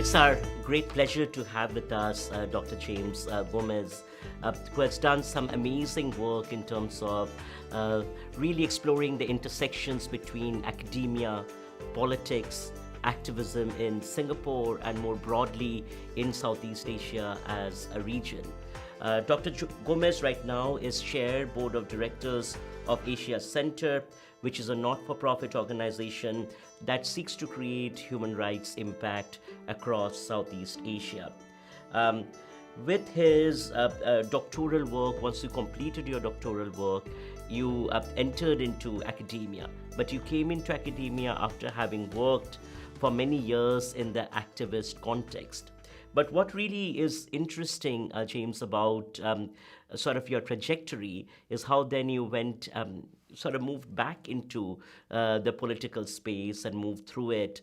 It's our great pleasure to have with us Dr. James Gomez, who has done some amazing work in terms of really exploring the intersections between academia, politics, activism in Singapore, and more broadly in Southeast Asia as a region. Dr. Gomez right now is Chair, Board of Directors of Asia Center, which is a not-for-profit organization that seeks to create human rights impact across Southeast Asia. With his doctoral work, once you completed your doctoral work, you entered into academia. But you came into academia after having worked for many years in the activist context. But what really is interesting, James, about sort of your trajectory is how then you went, sort of moved back into the political space and moved through it,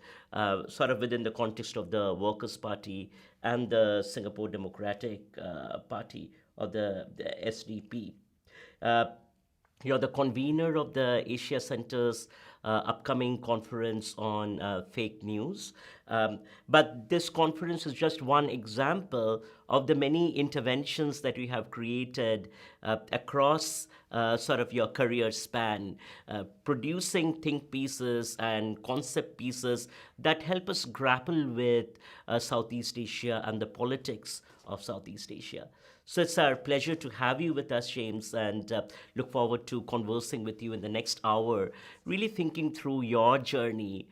sort of within the context of the Workers' Party and the Singapore Democratic Party, or the SDP. You're the convener of the Asia Center's upcoming conference on fake news. But this conference is just one example of the many interventions that we have created across sort of your career span, producing think pieces and concept pieces that help us grapple with Southeast Asia and the politics of Southeast Asia. So it's our pleasure to have you with us, James, and look forward to conversing with you in the next hour, really thinking through your journey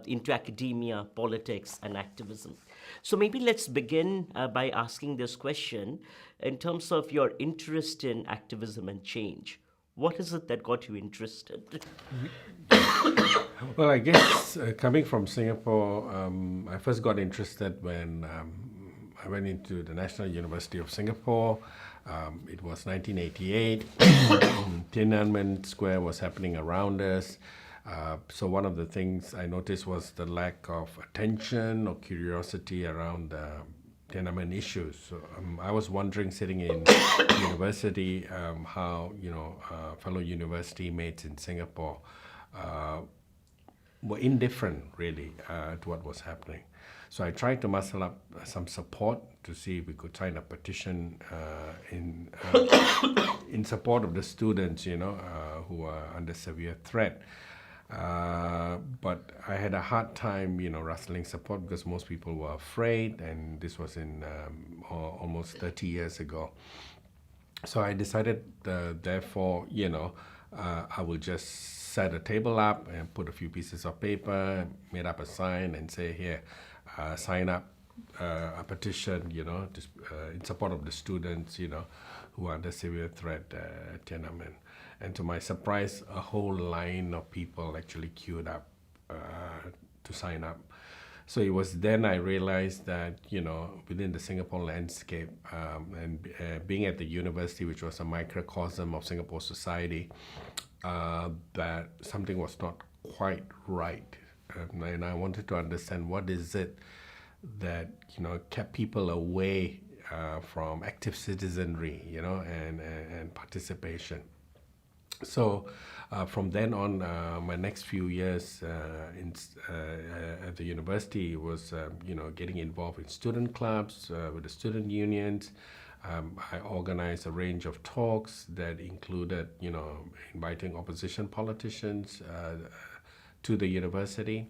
into academia, politics, and activism. So maybe let's begin by asking this question in terms of your interest in activism and change. What is it that got you interested? Well, I guess coming from Singapore, I first got interested when I went into the National University of Singapore. It was 1988. Tiananmen Square was happening around us. So one of the things I noticed was the lack of attention or curiosity around Tiananmen issues. So I was wondering, sitting in university, how fellow university mates in Singapore were indifferent, really, to what was happening. So I tried to muscle up some support to see if we could sign a petition in support of the students, who are under severe threat. But I had a hard time, rustling support because most people were afraid, and this was in almost 30 years ago. So I decided, therefore, I will just set a table up and put a few pieces of paper, made up a sign, and say, here, sign up a petition, in support of the students, who are under severe threat at Tiananmen. And to my surprise, a whole line of people actually queued up to sign up. So it was then I realized that, within the Singapore landscape, and being at the university, which was a microcosm of Singapore society, that something was not quite right. And I wanted to understand what is it that, kept people away from active citizenry, and participation. So from then on, my next few years at the university was, getting involved in student clubs, with the student unions. I organized a range of talks that included, inviting opposition politicians to the university.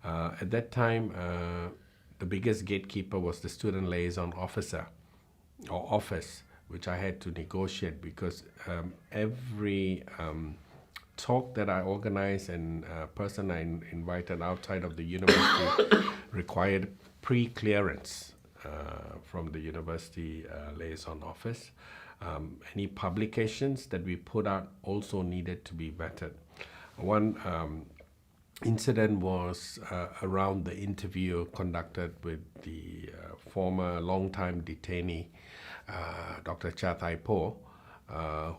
At that time, the biggest gatekeeper was the student liaison officer or office, which I had to negotiate because every talk that I organized and person I invited outside of the university required pre-clearance from the university liaison office. Any publications that we put out also needed to be vetted. One incident was around the interview conducted with the former long-time detainee, Dr. Cha Thai Po,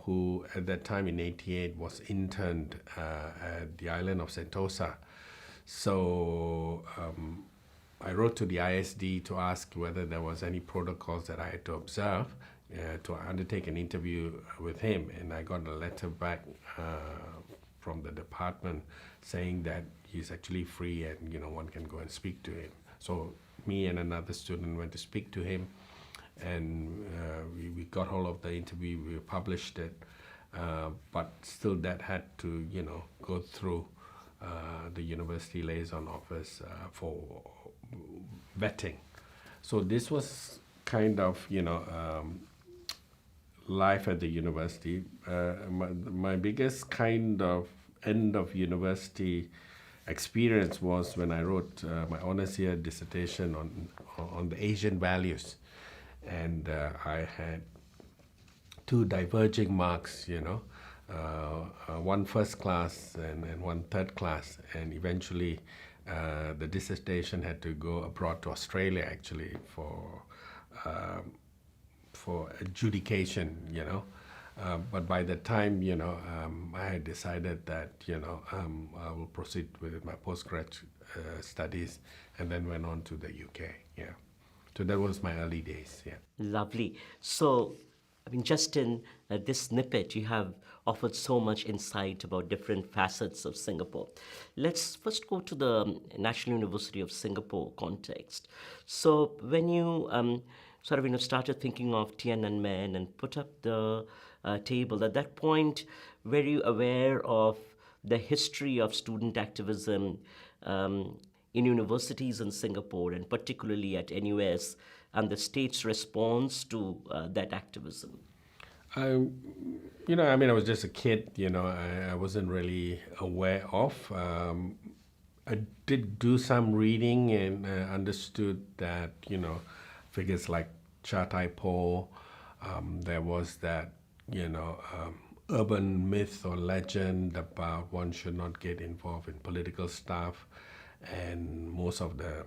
who at that time in '88 was interned at the island of Sentosa. So I wrote to the ISD to ask whether there was any protocols that I had to observe to undertake an interview with him, and I got a letter back from the department saying that he's actually free and one can go and speak to him. So me and another student went to speak to him, and we got hold of the interview. We published it, but still that had to go through the university liaison office for vetting. So this was kind of life at the university. My biggest kind of end of university experience was when I wrote my honors year dissertation on the Asian values, and I had two diverging marks, one first class and one third class, and eventually the dissertation had to go abroad to Australia actually for adjudication, but by the time, I had decided that, I will proceed with my postgrad studies, and then went on to the UK, yeah. So that was my early days, yeah. Lovely. So, I mean, just in this snippet, you have offered so much insight about different facets of Singapore. Let's first go to the National University of Singapore context. So, when you started thinking of Tiananmen and put up the table, at that point, were you aware of the history of student activism in universities in Singapore, and particularly at NUS, and the state's response to that activism? I, I was just a kid, I wasn't really aware of. I did do some reading and understood that, figures like Cha Tai Po, there was that, urban myth or legend about one should not get involved in political stuff, and most of the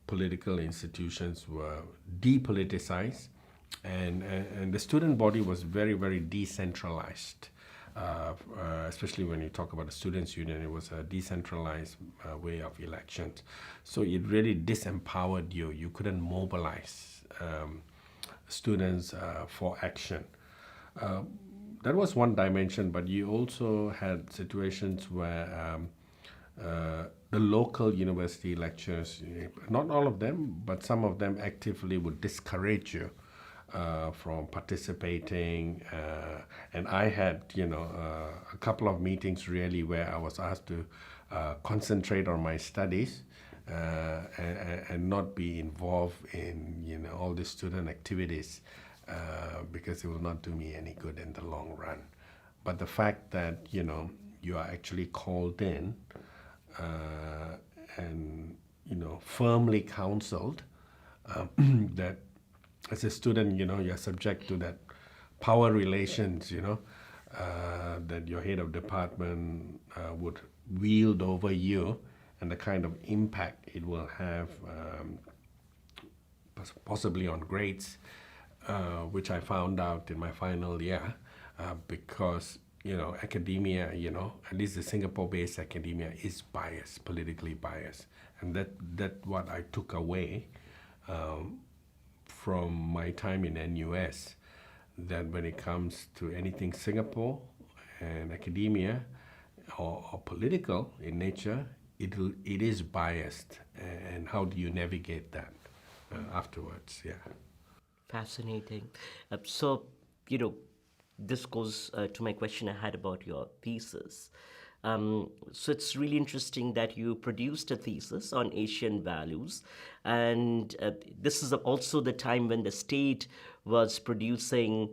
political institutions were depoliticized, and the student body was very, very decentralized. Especially when you talk about the students' union, it was a decentralized way of elections. So it really disempowered you. You couldn't mobilize students for action. That was one dimension, but you also had situations where the local university lecturers, not all of them, but some of them actively would discourage you from participating. And I had, a couple of meetings really where I was asked to concentrate on my studies and not be involved in, all the student activities because it will not do me any good in the long run. But the fact that, you are actually called in and firmly counseled that as a student, you're subject to that power relations, that your head of department would wield over you, and the kind of impact it will have possibly on grades, which I found out in my final year because academia, at least the Singapore-based academia is biased, politically biased, and that what I took away from my time in NUS, that when it comes to anything Singapore and academia or political in nature, it is biased, and how do you navigate that afterwards? Yeah. Fascinating. So, this goes to my question I had about your thesis. So it's really interesting that you produced a thesis on Asian values, and this is also the time when the state was producing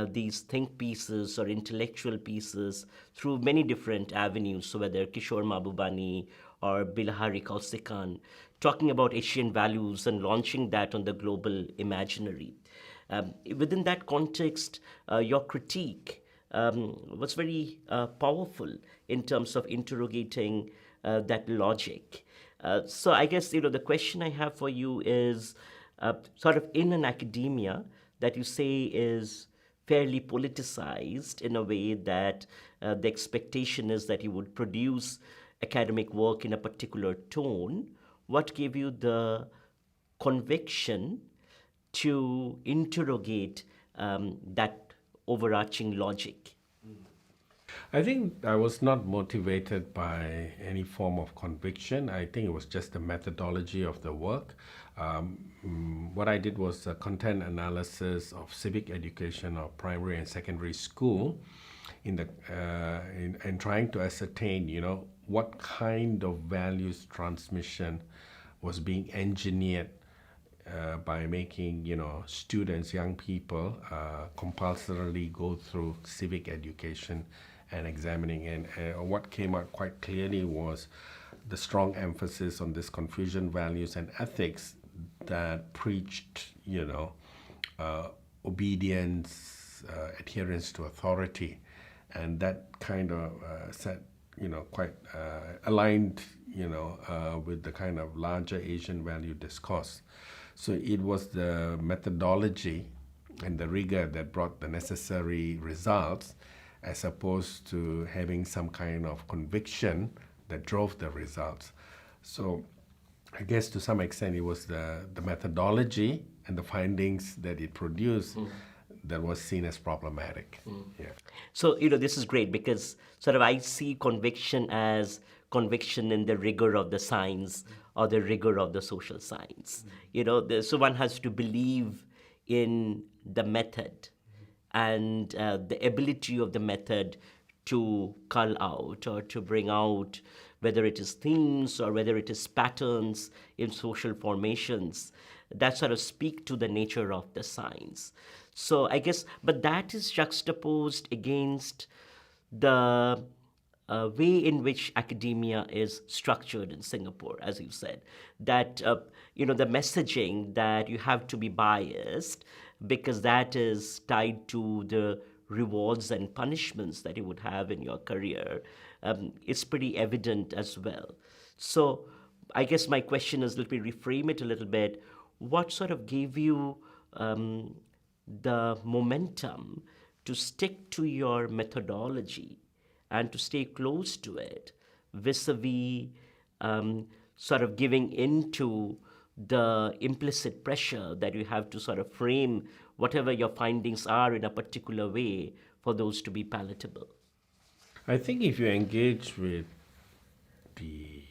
these think pieces or intellectual pieces through many different avenues. So whether Kishore Mahbubani or Bilahari Kausikan, talking about Asian values and launching that on the global imaginary. Within that context, your critique was very powerful in terms of interrogating that logic. So I guess the question I have for you is sort of in an academia that you say is fairly politicized in a way that the expectation is that you would produce academic work in a particular tone. What gave you the conviction to interrogate that overarching logic? I think I was not motivated by any form of conviction. I think it was just the methodology of the work. What I did was a content analysis of civic education of primary and secondary school in trying to ascertain, what kind of values transmission was being engineered by making students, young people, compulsorily go through civic education and examining. And what came out quite clearly was the strong emphasis on this Confucian values and ethics that preached, obedience, adherence to authority, and that kind of set, quite aligned, with the kind of larger Asian value discourse. So it was the methodology and the rigor that brought the necessary results, as opposed to having some kind of conviction that drove the results. So I guess to some extent it was the methodology and the findings that it produced that was seen as problematic. Yeah. So, this is great because sort of I see conviction as conviction in the rigor of the science or the rigor of the social science. So one has to believe in the method and the ability of the method to cull out or to bring out whether it is themes or whether it is patterns in social formations that sort of speak to the nature of the science. So I guess, but that is juxtaposed against the way in which academia is structured in Singapore, as you said, that the messaging that you have to be biased because that is tied to the rewards and punishments that you would have in your career, it's pretty evident as well. So I guess my question is, let me reframe it a little bit. What sort of gave you the momentum to stick to your methodology and to stay close to it vis-a-vis sort of giving into the implicit pressure that you have to sort of frame whatever your findings are in a particular way for those to be palatable? I think if you engage with the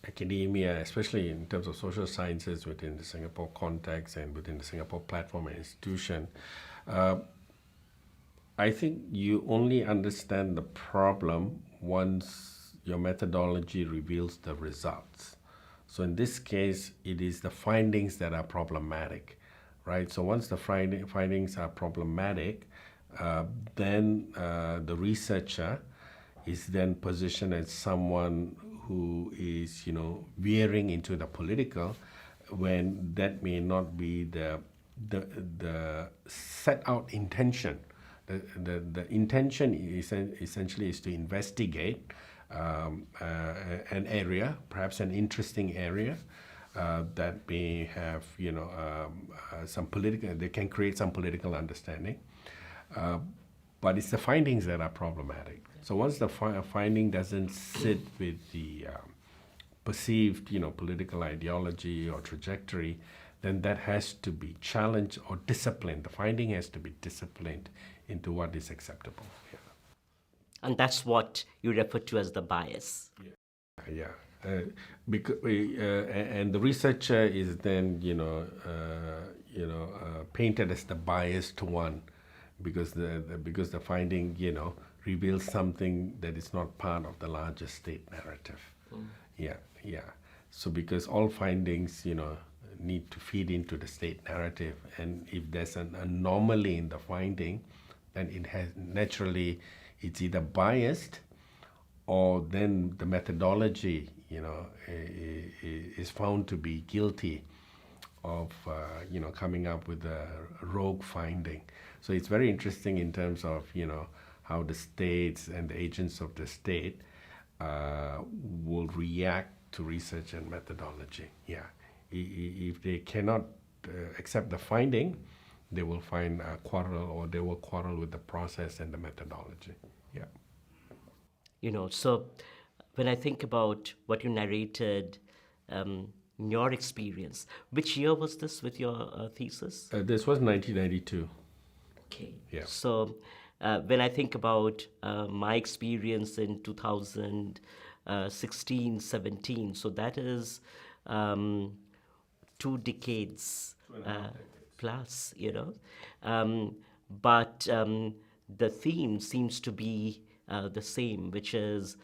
academia, especially in terms of social sciences within the Singapore context and within the Singapore platform and institution, I think you only understand the problem once your methodology reveals the results. So in this case, it is the findings that are problematic, right? So once the findings are problematic, then the researcher is then positioned as someone who is, veering into the political, when that may not be the set out intention. The intention is essentially is to investigate an area, perhaps an interesting area, that may have, some political, they can create some political understanding. But it's the findings that are problematic. So once the finding doesn't sit with the perceived, political ideology or trajectory, then that has to be challenged or disciplined. The finding has to be disciplined into what is acceptable. Yeah. And that's what you refer to as the bias. Yeah. And the researcher is then, painted as the biased one, because the finding, reveals something that is not part of the larger state narrative. Yeah. So because all findings, need to feed into the state narrative, and if there's an anomaly in the finding, then it has naturally, it's either biased, or then the methodology, is found to be guilty of, coming up with a rogue finding. So it's very interesting in terms of, how the states and the agents of the state will react to research and methodology. Yeah. If they cannot accept the finding, they will find a quarrel, or they will quarrel with the process and the methodology. Yeah. So when I think about what you narrated, your experience, which year was this with your thesis? This was 1992. Okay. Yeah. So When I think about my experience in 2016, 17, so that is um, 2 decades uh, plus, but the theme seems to be the same, which is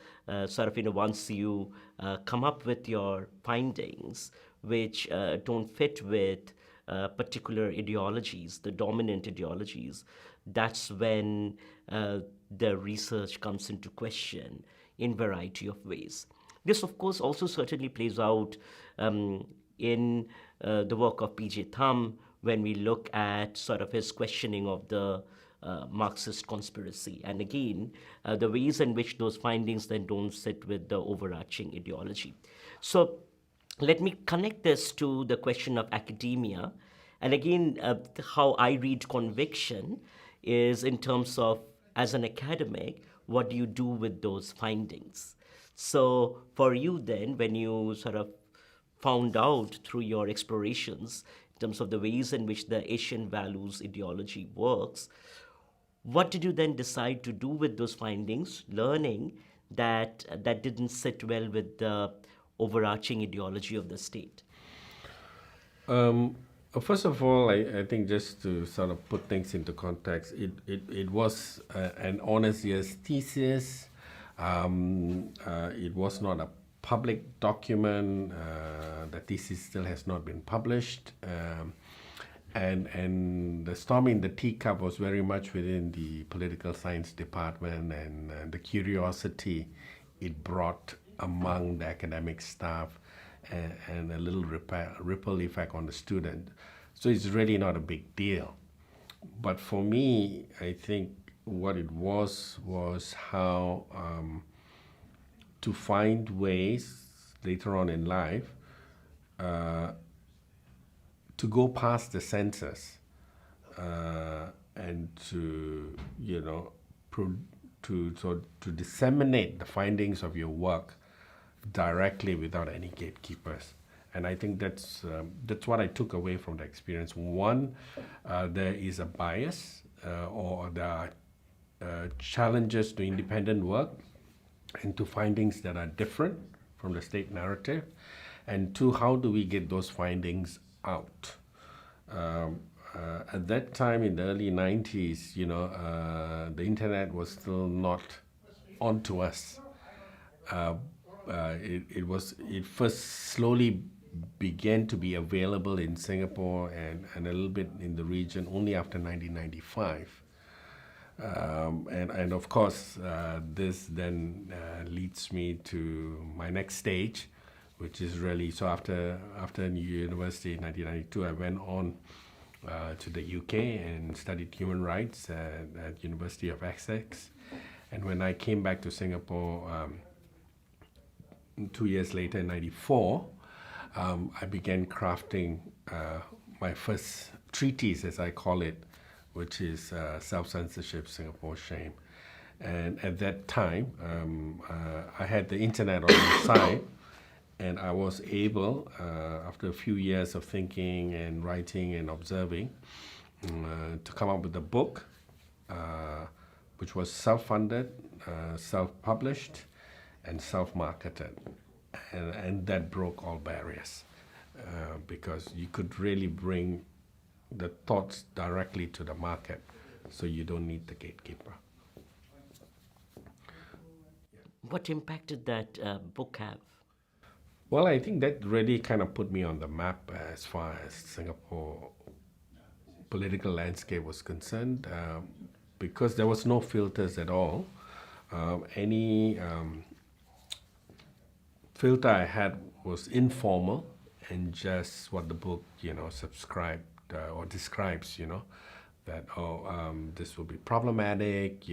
sort of, once you come up with your findings, which don't fit with particular ideologies, the dominant ideologies, that's when the research comes into question in variety of ways. This, of course, also certainly plays out in the work of P.J. Thum when we look at sort of his questioning of the Marxist conspiracy. And again, the ways in which those findings then don't sit with the overarching ideology. So let me connect this to the question of academia. And again, how I read conviction is in terms of, as an academic, what do you do with those findings? So for you, then, when you sort of found out through your explorations in terms of the ways in which the Asian values ideology works, what did you then decide to do with those findings, learning that that didn't sit well with the overarching ideology of the state? First of all, I think just to sort of put things into context, it was an honors year's thesis. It was not a public document. The thesis still has not been published. And the storm in the teacup was very much within the political science department, and the curiosity it brought among the academic staff, and a little ripple effect on the student. So it's really not a big deal. But for me, I think what it was how to find ways later on in life to go past the census, and to to disseminate the findings of your work directly without any gatekeepers. And I think that's what I took away from the experience. One, there is a bias, or there are challenges to independent work and to findings that are different from the state narrative. And two, how do we get those findings out? At that time in the early 90s, the internet was still not onto us. It first slowly began to be available in Singapore and a little bit in the region only after 1995. And of course, this then leads me to my next stage, which is really, so after university in 1992, I went on to the UK and studied human rights at University of Essex. And when I came back to Singapore 2 years later in 94, I began crafting my first treatise, as I call it, which is Self-Censorship, Singapore Shame. And at that time, I had the internet on my side, and I was able, after a few years of thinking and writing and observing, to come up with a book, which was self-funded, self-published, and self-marketed. And that broke all barriers, because you could really bring the thoughts directly to the market, so you don't need the gatekeeper. What impact did that book have? Well, I think that really kind of put me on the map as far as Singapore political landscape was concerned, because there was no filters at all. Any filter I had was informal and just what the book, subscribed or describes, that this will be problematic,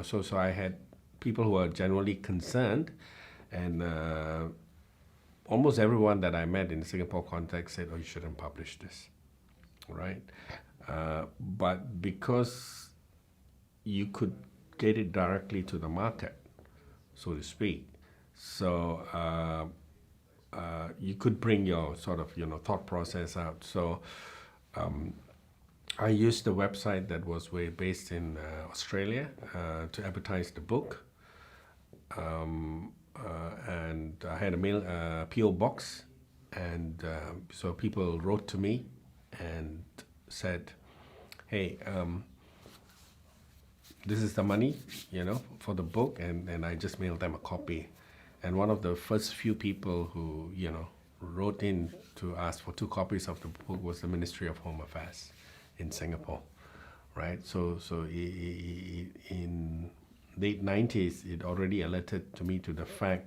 So I had people who are generally concerned, and almost everyone that I met in the Singapore context said, "Oh, you shouldn't publish this," right? But because you could get it directly to the market, so to speak, so you could bring your sort of thought process out. So I used the website that was based in Australia to advertise the book. And I had a mail PO box, and so people wrote to me and said, "Hey, this is the money, for the book," and I just mailed them a copy. And one of the first few people who wrote in to ask for 2 copies of the book was the Ministry of Home Affairs in Singapore, right? So in late 90s, it already alerted to me to the fact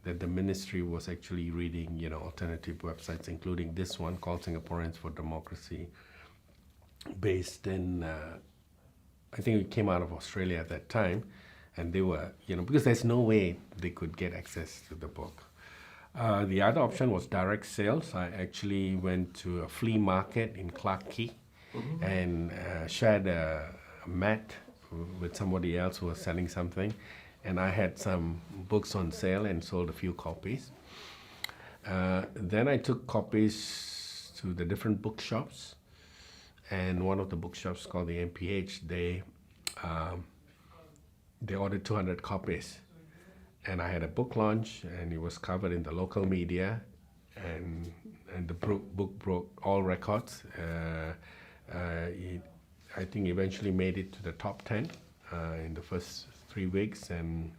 that the ministry was actually reading, alternative websites, including this one called Singaporeans for Democracy, based in, I think it came out of Australia at that time, and they were, because there's no way they could get access to the book. The other option was direct sales. I actually went to a flea market in Clarke Quay and shared a mat with somebody else who was selling something, and I had some books on sale and sold a few copies. Then I took copies to the different bookshops, and one of the bookshops called the MPH, they ordered 200 copies, and I had a book launch, and it was covered in the local media, and the book broke all records. I think eventually made it to the top 10 in the first 3 weeks, and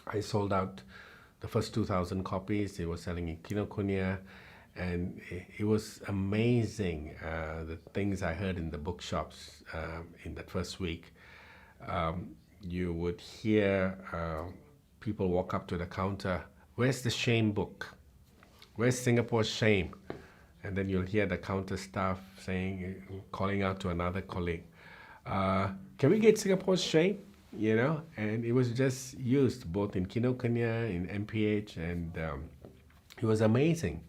I sold out the first 2,000 copies. It was selling in Kinokuniya, and it was amazing the things I heard in the bookshops in that first week. You would hear people walk up to the counter, "Where's the shame book? Where's Singapore's shame?" And then you'll hear the counter staff calling out to another colleague, "Can we get Singapore's shame?" And it was just used both in Kinokuniya, in MPH, and it was amazing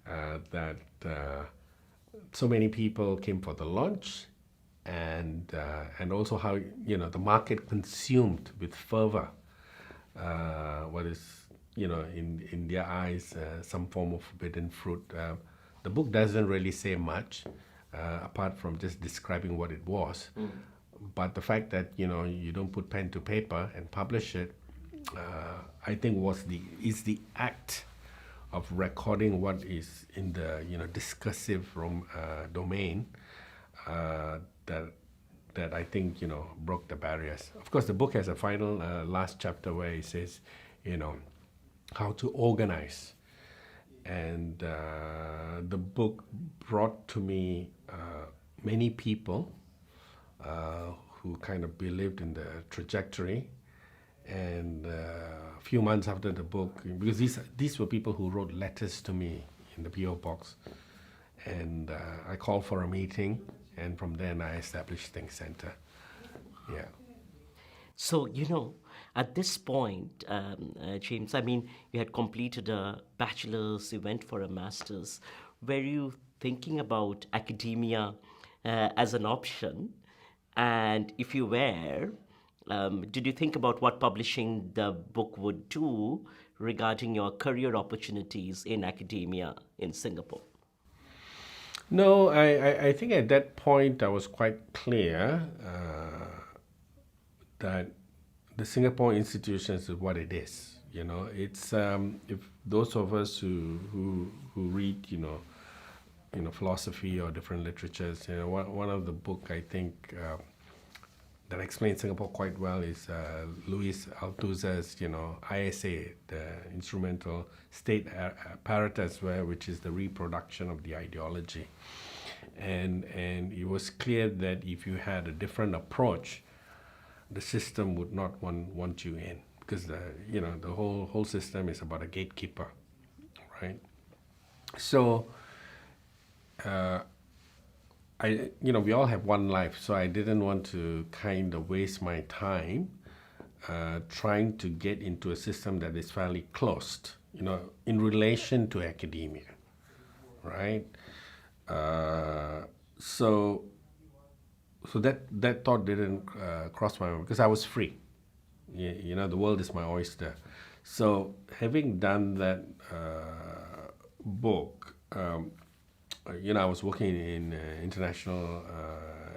that so many people came for the launch, and also how the market consumed with fervor what is in their eyes some form of forbidden fruit. The book doesn't really say much apart from just describing what it was. But the fact that you don't put pen to paper and publish it, I think is the act of recording what is in the discursive domain that I think broke the barriers. Of course, the book has a final last chapter where it says how to organize, and the book brought to me many people who kind of believed in the trajectory. And a few months after the book, because these were people who wrote letters to me in the PO box, and I called for a meeting, and from then I established Think Center. Yeah. So, at this point, James, I mean, you had completed a bachelor's, you went for a master's. Were you thinking about academia as an option? And if you were, did you think about what publishing the book would do regarding your career opportunities in academia in Singapore? No, I think at that point I was quite clear that the Singapore institutions is what it is. It's if those of us who read philosophy or different literatures, one of the book I think that explains Singapore quite well is Luis Althusser's ISA, the instrumental state apparatus, which is the reproduction of the ideology, and it was clear that if you had a different approach, the system would not want you in, because the whole system is about a gatekeeper, right? So we all have one life, so I didn't want to kind of waste my time trying to get into a system that is fairly closed, in relation to academia, right? So that thought didn't cross my mind, because I was free. The world is my oyster. So having done that book, I was working in international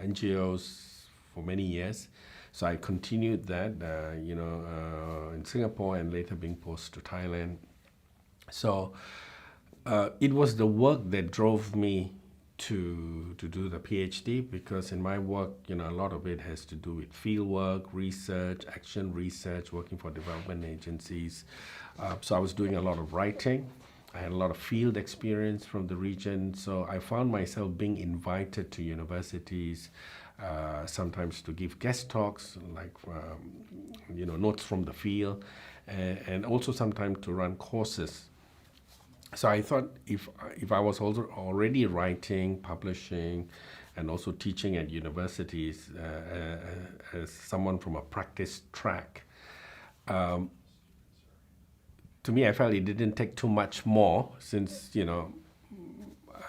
NGOs for many years. So I continued that, in Singapore and later being posted to Thailand. So it was the work that drove me to do the PhD, because in my work, a lot of it has to do with field work, research, action research, working for development agencies. So I was doing a lot of writing. I had a lot of field experience from the region, so I found myself being invited to universities, sometimes to give guest talks, like notes from the field, and also sometimes to run courses. So I thought if I was also already writing, publishing, and also teaching at universities as someone from a practice track, to me I felt it didn't take too much more, since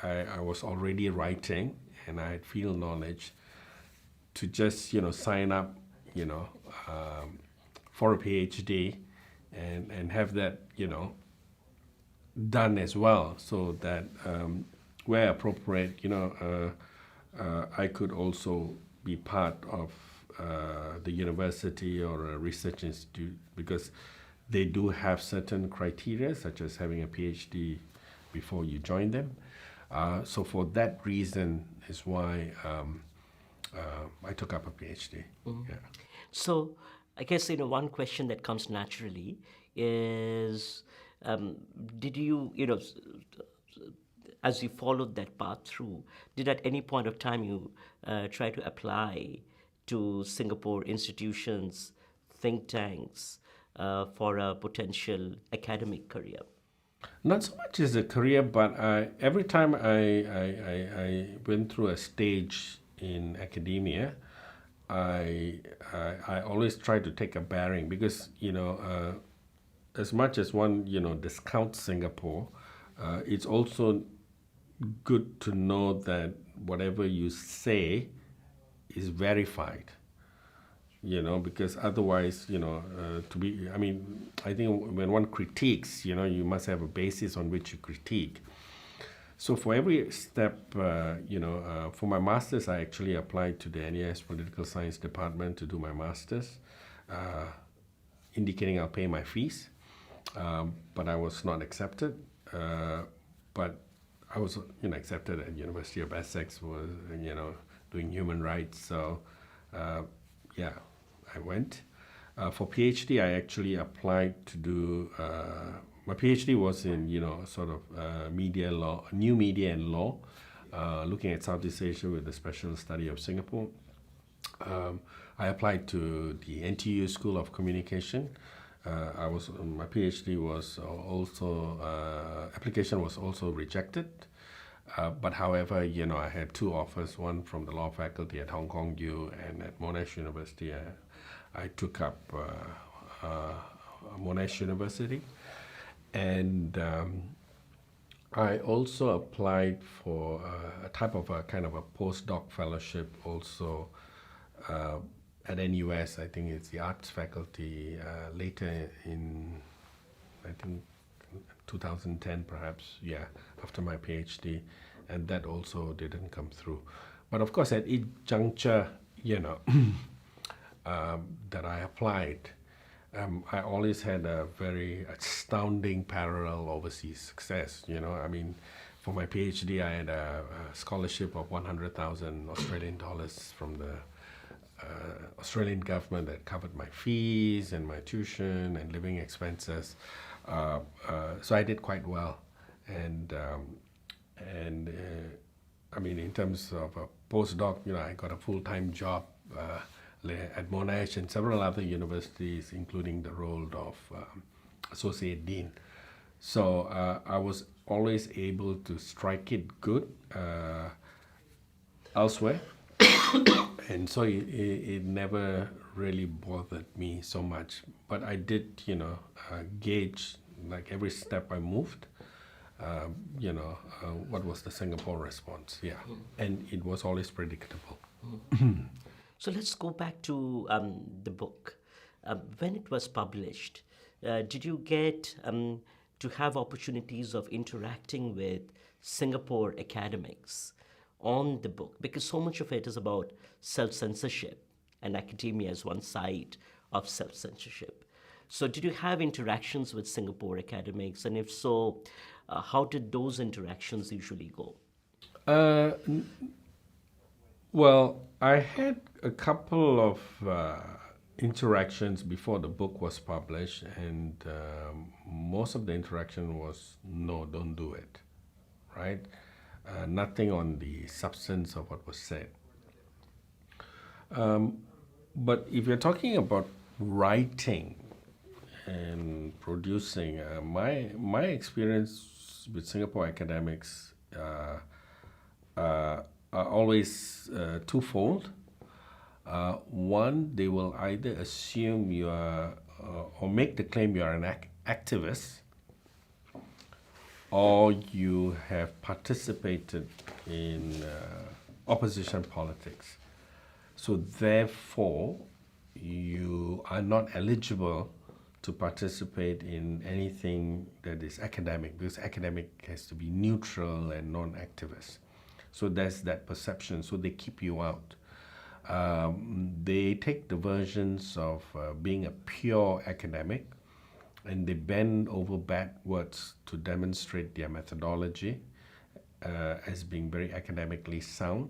I was already writing and I had field knowledge, to just sign up for a PhD and have that done as well, so that where appropriate, I could also be part of the university or a research institute, because they do have certain criteria, such as having a PhD before you join them. So for that reason is why I took up a PhD. Yeah. So, I guess one question that comes naturally is, did you, as you followed that path through, did at any point of time you try to apply to Singapore institutions, think tanks, for a potential academic career? Not so much as a career, but every time I went through a stage in academia, I always try to take a bearing, because as much as one discounts Singapore, it's also good to know that whatever you say is verified. Because otherwise, I think when one critiques, you must have a basis on which you critique. So for every step, for my master's, I actually applied to the NES Political Science Department to do my master's, indicating I'll pay my fees, but I was not accepted. But I was, accepted at University of Essex, was, doing human rights. So, yeah, I went. For PhD, I actually applied to do. My PhD was in, sort of media law, new media and law, looking at Southeast Asia with a special study of Singapore. I applied to the NTU School of Communication. My PhD was also application was also rejected. But however, I had two offers, one from the law faculty at Hong Kong U and at Monash University. I took up Monash University. And I also applied for a type of a kind of a postdoc fellowship also at NUS. I think it's the arts faculty, later in, I think, 2010 perhaps, yeah, after my PhD, and that also didn't come through. But of course, at each juncture, that I applied, I always had a very astounding parallel overseas success. For my PhD, I had a scholarship of 100,000 Australian dollars from the Australian government that covered my fees and my tuition and living expenses. So I did quite well, and in terms of a postdoc, I got a full-time job at Monash and several other universities, including the role of associate dean. So I was always able to strike it good elsewhere, and so it never really bothered me so much. But I did, gauge, like every step I moved, what was the Singapore response? Yeah, and it was always predictable. So let's go back to the book. When it was published, did you get to have opportunities of interacting with Singapore academics on the book? Because so much of it is about self censorship, and academia is one side of self censorship. So, did you have interactions with Singapore academics? And if so, how did those interactions usually go? Uh, well, I had a couple of interactions before the book was published, and most of the interaction was no, don't do it, right? Nothing on the substance of what was said. But if you're talking about writing and producing, my experience with Singapore academics are always twofold. One, they will either assume you are or make the claim you are an activist, or you have participated in opposition politics. So therefore, you are not eligible to participate in anything that is academic, because academic has to be neutral and non-activist. So there's that perception. So they keep you out. They take the versions of being a pure academic, and they bend over backwards to demonstrate their methodology as being very academically sound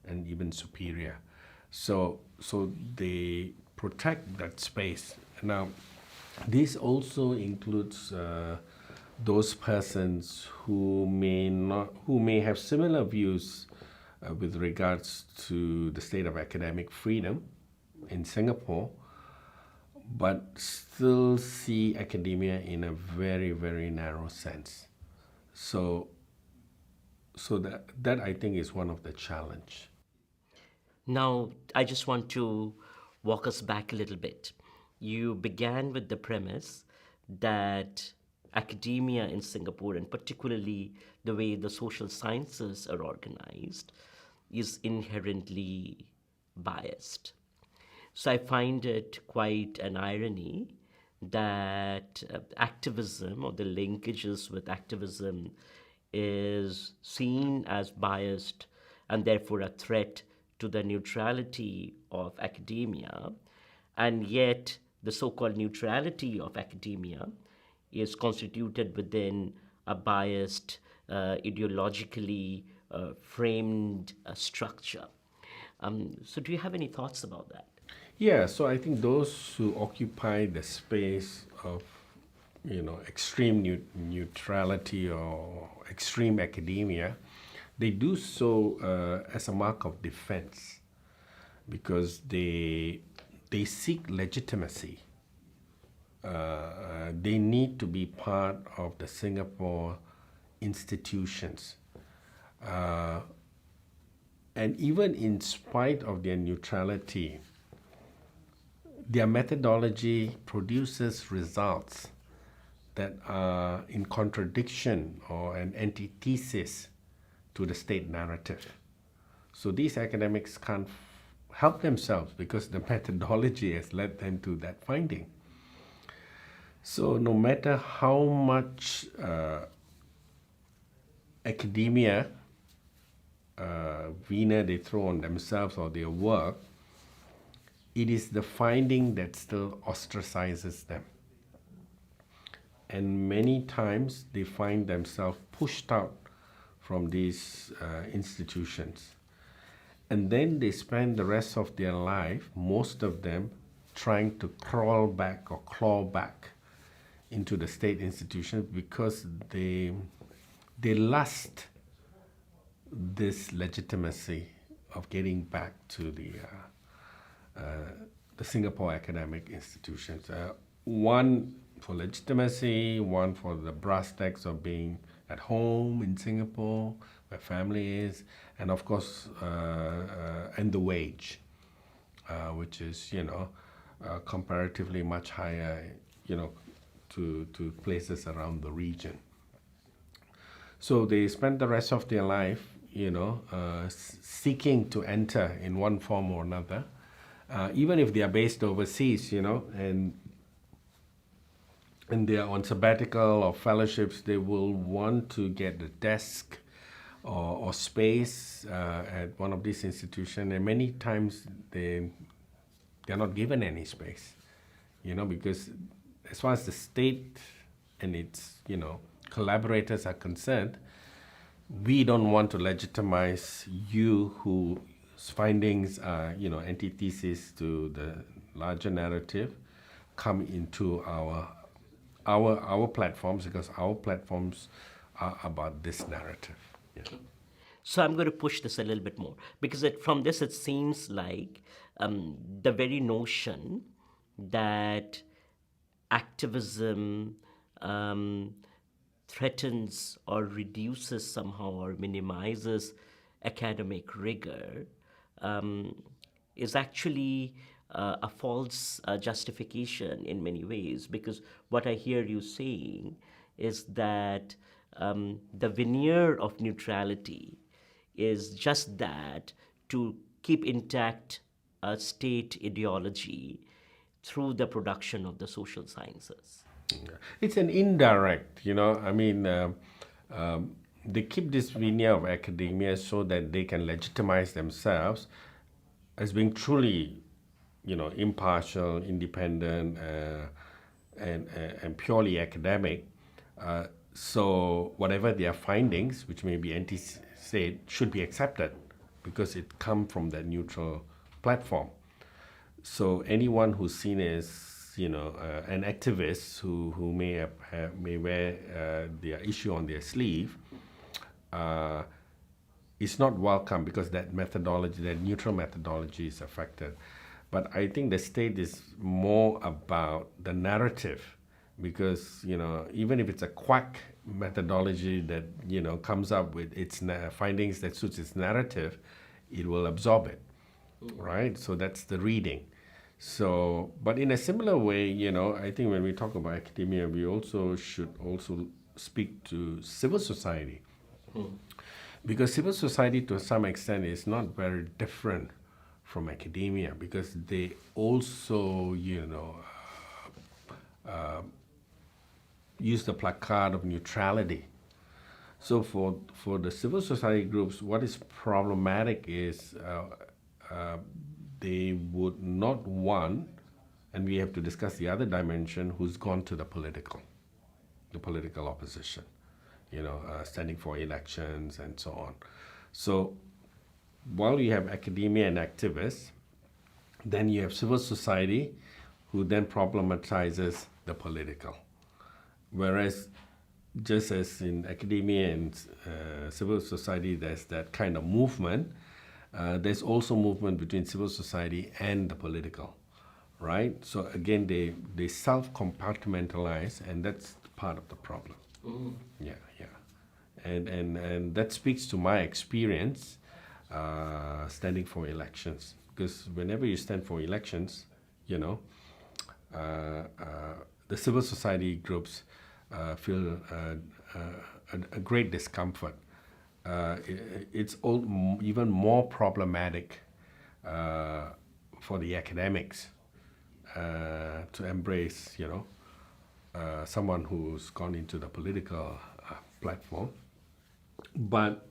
and even superior. So they protect that space. Now, this also includes those persons who may have similar views with regards to the state of academic freedom in Singapore, but still see academia in a very, very narrow sense. So, so that I think is one of the challenge. Now, I just want to walk us back a little bit. You began with the premise that academia in Singapore, and particularly the way the social sciences are organized, is inherently biased. So I find it quite an irony that activism, or the linkages with activism, is seen as biased and therefore a threat to the neutrality of academia. And yet, the so called neutrality of academia is constituted within a biased, ideologically framed structure. So, do you have any thoughts about that? Yeah, so I think those who occupy the space of, extreme neutrality or extreme academia, they do so as a mark of defense, because they seek legitimacy. They need to be part of the Singapore institutions. And even in spite of their neutrality, their methodology produces results that are in contradiction or an antithesis to the state narrative. So these academics can't help themselves, because the methodology has led them to that finding. So no matter how much academia vina they throw on themselves or their work, it is the finding that still ostracizes them. And many times they find themselves pushed out from these institutions. And then they spend the rest of their life, most of them, trying to crawl back or claw back into the state institutions, because they lust this legitimacy of getting back to the Singapore academic institutions. One for legitimacy, one for the brass tacks of being at home in Singapore, where family is, and of course, and the wage, which is, comparatively much higher, to places around the region. So they spend the rest of their life, seeking to enter in one form or another, even if they are based overseas, and they are on sabbatical or fellowships, they will want to get a desk or space at one of these institutions, and many times they're not given any space, because as far as the state and its collaborators are concerned, we don't want to legitimize you whose findings are antithesis to the larger narrative come into our platforms, because our platforms are about this narrative. Yeah. So I'm going to push this a little bit more because from this it seems like the very notion that activism um, threatens or reduces somehow or minimizes academic rigor um, is actually a false justification in many ways, because what I hear you saying is that the veneer of neutrality is just that, to keep intact a state ideology through the production of the social sciences. It's an indirect, I mean, they keep this veneer of academia so that they can legitimize themselves as being truly, impartial, independent, and purely academic. So whatever their findings, which may be anti-state, should be accepted because it comes from that neutral platform. So anyone who's seen as an activist who may wear their issue on their sleeve uh, is not welcome, because that methodology, that neutral methodology, is affected. But I think the state is more about the narrative, because even if it's a quack methodology that comes up with its findings that suits its narrative, it will absorb it, right? So that's the reading. So, but in a similar way, I think when we talk about academia, we also should also speak to civil society, because civil society to some extent is not very different from academia, because they also use the placard of neutrality. So for the civil society groups, what is problematic is they would not want, and we have to discuss the other dimension, who's gone to the political opposition, standing for elections and so on. So while you have academia and activists, then you have civil society who then problematizes the political. Whereas just as in academia and civil society, there's that kind of movement, there's also movement between civil society and the political, right? So again, they self-compartmentalize, and that's part of the problem. Yeah, yeah. And that speaks to my experience standing for elections. Because whenever you stand for elections, uh, uh, the civil society groups feel a great discomfort. It's even more problematic for the academics to embrace, someone who's gone into the political platform. But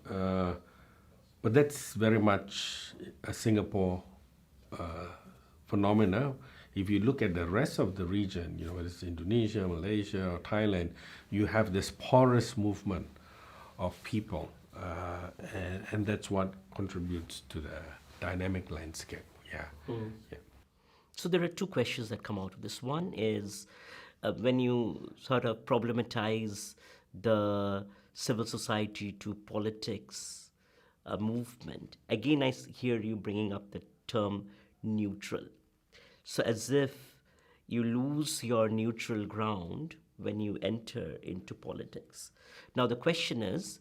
that's very much a Singapore phenomena. If you look at the rest of the region, whether it's Indonesia, Malaysia, or Thailand, you have this porous movement of people, and that's what contributes to the dynamic landscape. Yeah. Yeah. So there are two questions that come out of this. One is when you sort of problematize the civil society to politics movement, again, hear you bringing up the term neutral. So as if you lose your neutral ground when you enter into politics. Now the question is,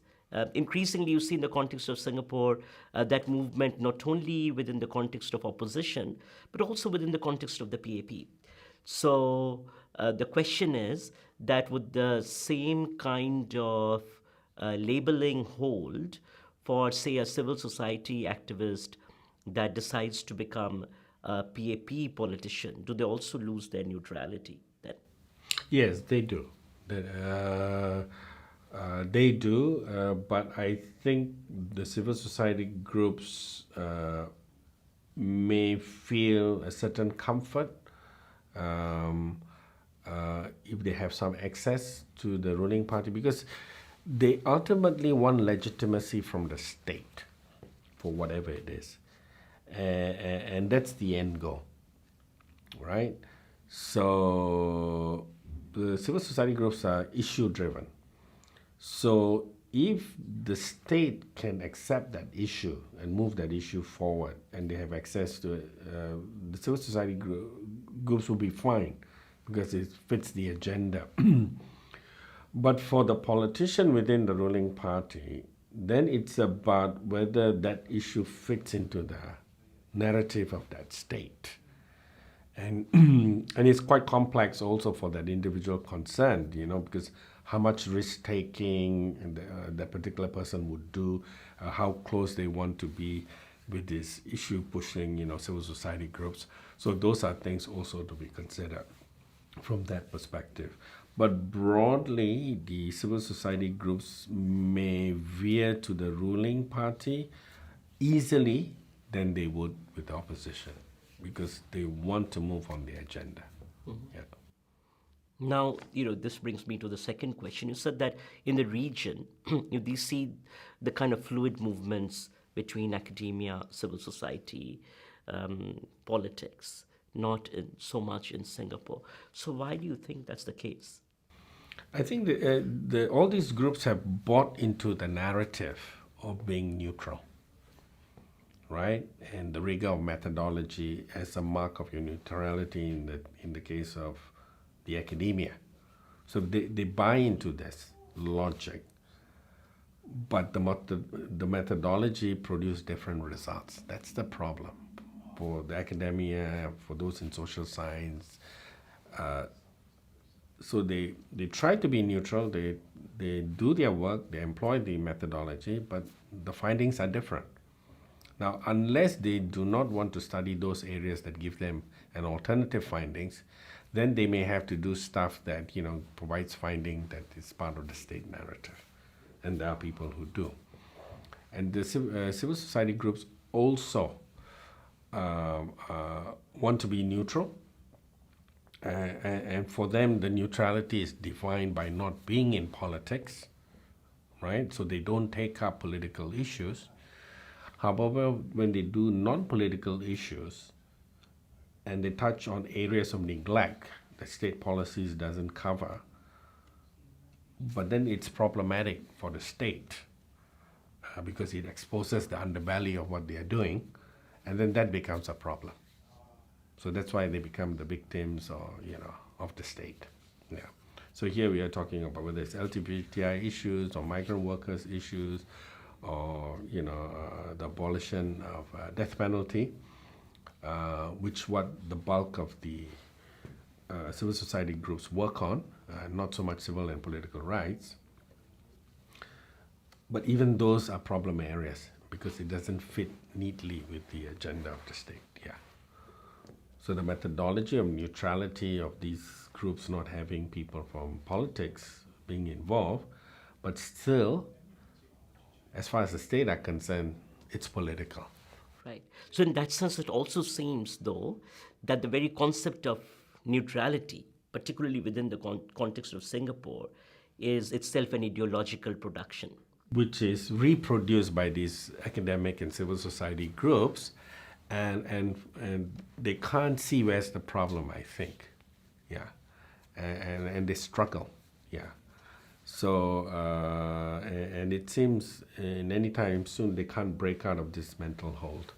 increasingly you see in the context of Singapore that movement not only within the context of opposition, but also within the context of the PAP. So the question is that would the same kind of labeling hold for, say, a civil society activist that decides to become a PAP politician? Do they also lose their neutrality then? Yes, they do. They do, but I think the civil society groups may feel a certain comfort um, if they have some access to the ruling party because they ultimately want legitimacy from the state for whatever it is. And that's the end goal, right? So the civil society groups are issue driven. So if the state can accept that issue and move that issue forward and they have access to it, the civil society groups will be fine because it fits the agenda. But for the politician within the ruling party, then it's about whether that issue fits into the narrative of that state. And and it's quite complex also for that individual concerned, because how much risk taking that particular person would do, how close they want to be with this issue pushing, civil society groups. So those are things also to be considered from that perspective. But broadly, the civil society groups may veer to the ruling party easily than they would with the opposition because they want to move on the agenda. Yeah. Now, this brings me to the second question. You said that in the region, you see the kind of fluid movements between academia, civil society, politics, not so much in Singapore. So why do you think that's the case? I think all these groups have bought into the narrative of being neutral, right? And the rigor of methodology as a mark of your neutrality in the case of the academia. So they buy into this logic, but the methodology produce different results. That's the problem for the academia, for those in social science. So they try to be neutral. They do their work. They employ the methodology, but the findings are different. Now, unless they do not want to study those areas that give them an alternative findings, then they may have to do stuff that provides finding that is part of the state narrative, and there are people who do. And the civil society groups also want to be neutral, and for them, the neutrality is defined by not being in politics, right? So they don't take up political issues. However, when they do non-political issues and they touch on areas of neglect that state policies doesn't cover, but then it's problematic for the state because it exposes the underbelly of what they are doing, and then that becomes a problem. So that's why they become the victims of the state. Yeah. So here we are talking about whether it's LGBTI issues or migrant workers issues or the abolition of death penalty, which what the bulk of the civil society groups work on, not so much civil and political rights. But even those are problem areas because it doesn't fit neatly with the agenda of the state. Yeah. So the methodology of neutrality of these groups not having people from politics being involved, but still, as far as the state are concerned, it's political. Right. So in that sense, it also seems, though, that the very concept of neutrality, particularly within the context of Singapore, is itself an ideological production. Which is reproduced by these academic and civil society groups, and they can't see where's the problem, I think. Yeah. And they struggle. Yeah. So, and it seems in any time soon they can't break out of this mental hold.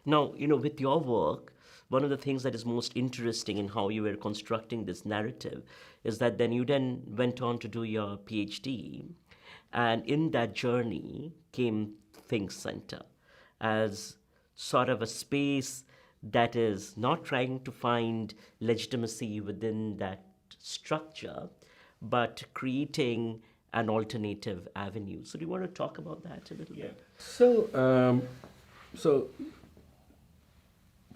Now, with your work, one of the things that is most interesting in how you were constructing this narrative is that then you then went on to do your PhD, and in that journey came Think Center as sort of a space that is not trying to find legitimacy within that structure, but creating an alternative avenue. So, do you want to talk about that a little bit? So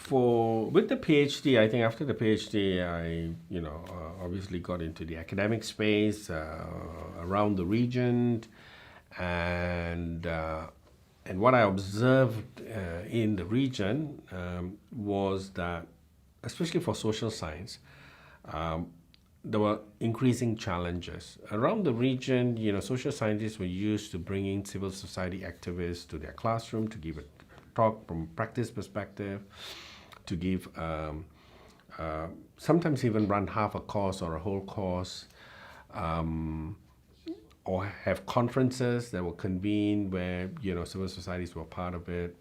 with the PhD, I think after the PhD, I obviously got into the academic space around the region, and what I observed in the region was that, especially for social science, there were increasing challenges around the region. Social scientists were used to bringing civil society activists to their classroom to give a talk from practice perspective, to give sometimes even run half a course or a whole course, or have conferences that were convened where civil societies were part of it,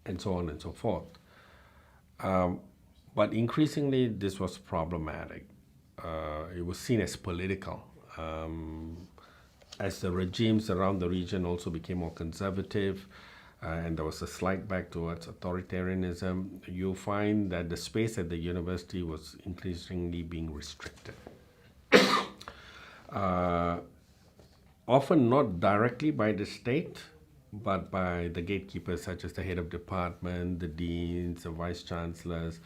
and so on and so forth. But increasingly, this was problematic. It was seen as political. As the regimes around the region also became more conservative, and there was a slide back towards authoritarianism, you find that the space at the university was increasingly being restricted. Often not directly by the state, but by the gatekeepers such as the head of department, the deans, the vice chancellors,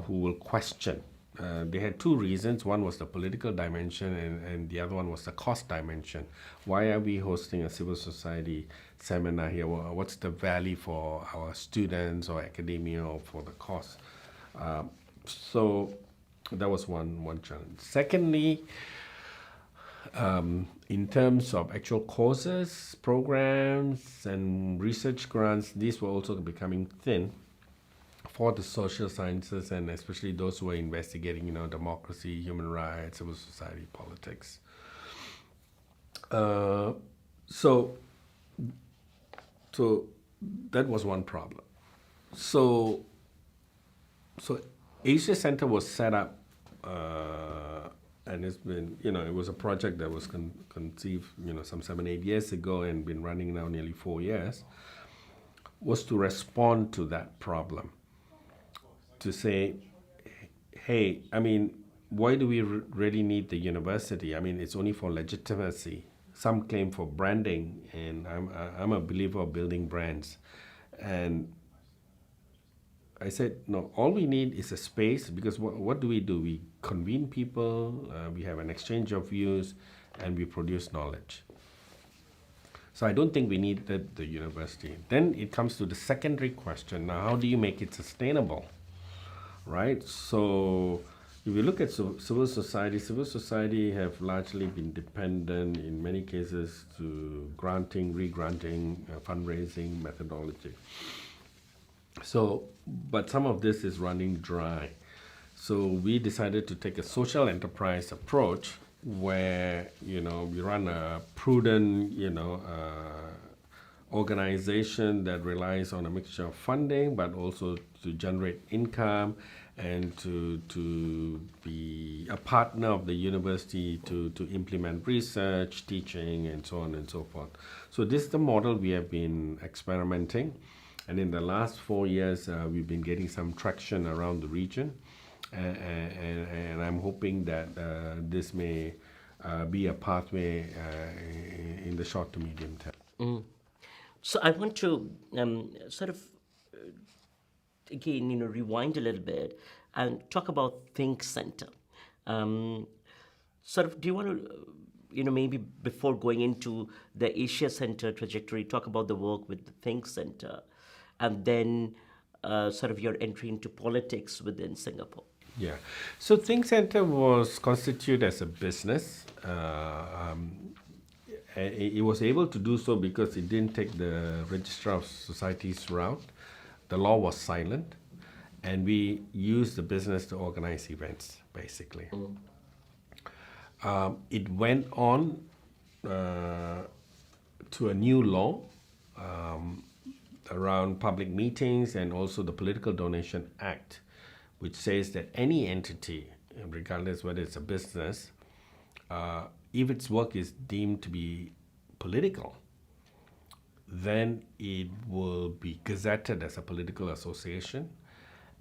who will question. They had two reasons. One was the political dimension, and the other one was the cost dimension. Why are we hosting a civil society seminar here? What's the value for our students or academia, or for the cost? So that was one challenge. Secondly, in terms of actual courses, programs, and research grants, these were also becoming thin for the social sciences, and especially those who are investigating, democracy, human rights, civil society, politics. So that was one problem. So Asia Center was set up, and it's been, it was a project that was conceived, some 7-8 years ago, and been running now nearly 4 years, was to respond to that problem. To say, hey, why do we really need the university? It's only for legitimacy. Some claim for branding, and I'm a believer of building brands. And I said, no, all we need is a space, because what do? We convene people, we have an exchange of views, and we produce knowledge. So I don't think we needed the university. Then it comes to the secondary question. Now, how do you make it sustainable? Right? So if you look at civil society have largely been dependent in many cases to granting, re-granting, fundraising methodology. So, but some of this is running dry. So we decided to take a social enterprise approach where, we run a prudent, organization that relies on a mixture of funding, but also to generate income, and to be a partner of the university to implement research, teaching, and so on and so forth. So this is the model we have been experimenting. And in the last 4 years, we've been getting some traction around the region. And I'm hoping that this may be a pathway in the short to medium term. So I want to sort of again, rewind a little bit and talk about Think Center. Sort of, do you want to, maybe before going into the Asia Center trajectory, talk about the work with the Think Center, and then sort of your entry into politics within Singapore? Yeah. So Think Center was constituted as a business. It was able to do so because it didn't take the Registrar of Societies route. The law was silent, and we used the business to organize events, basically. It went on to a new law around public meetings, and also the Political Donation Act, which says that any entity, regardless whether it's a business, if its work is deemed to be political, then it will be gazetted as a political association,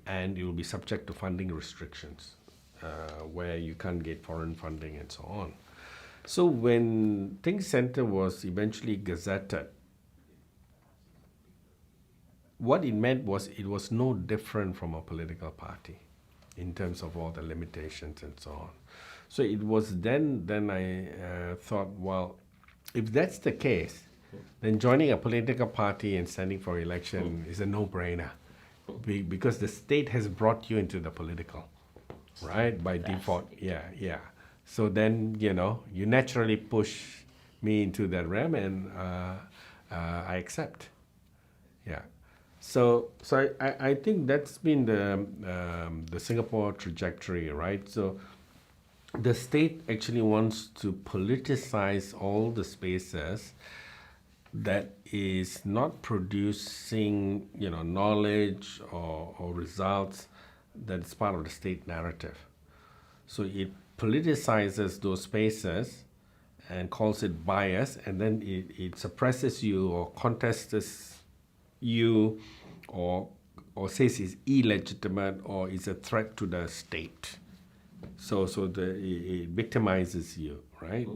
and it will be subject to funding restrictions, where you can't get foreign funding and so on. So when Think Center was eventually gazetted, what it meant was it was no different from a political party in terms of all the limitations and so on. So it was then I thought, well, if that's the case, then joining a political party and standing for election is a no-brainer, because the state has brought you into the political, right, by default. Yeah, yeah. So then, you naturally push me into that realm, and I accept. Yeah. So I think that's been the Singapore trajectory, right? So the state actually wants to politicize all the spaces that is not producing, knowledge or results that is part of the state narrative. So it politicizes those spaces and calls it bias, and then it suppresses you or contests you, or says it's illegitimate or is a threat to the state. It victimizes you, right?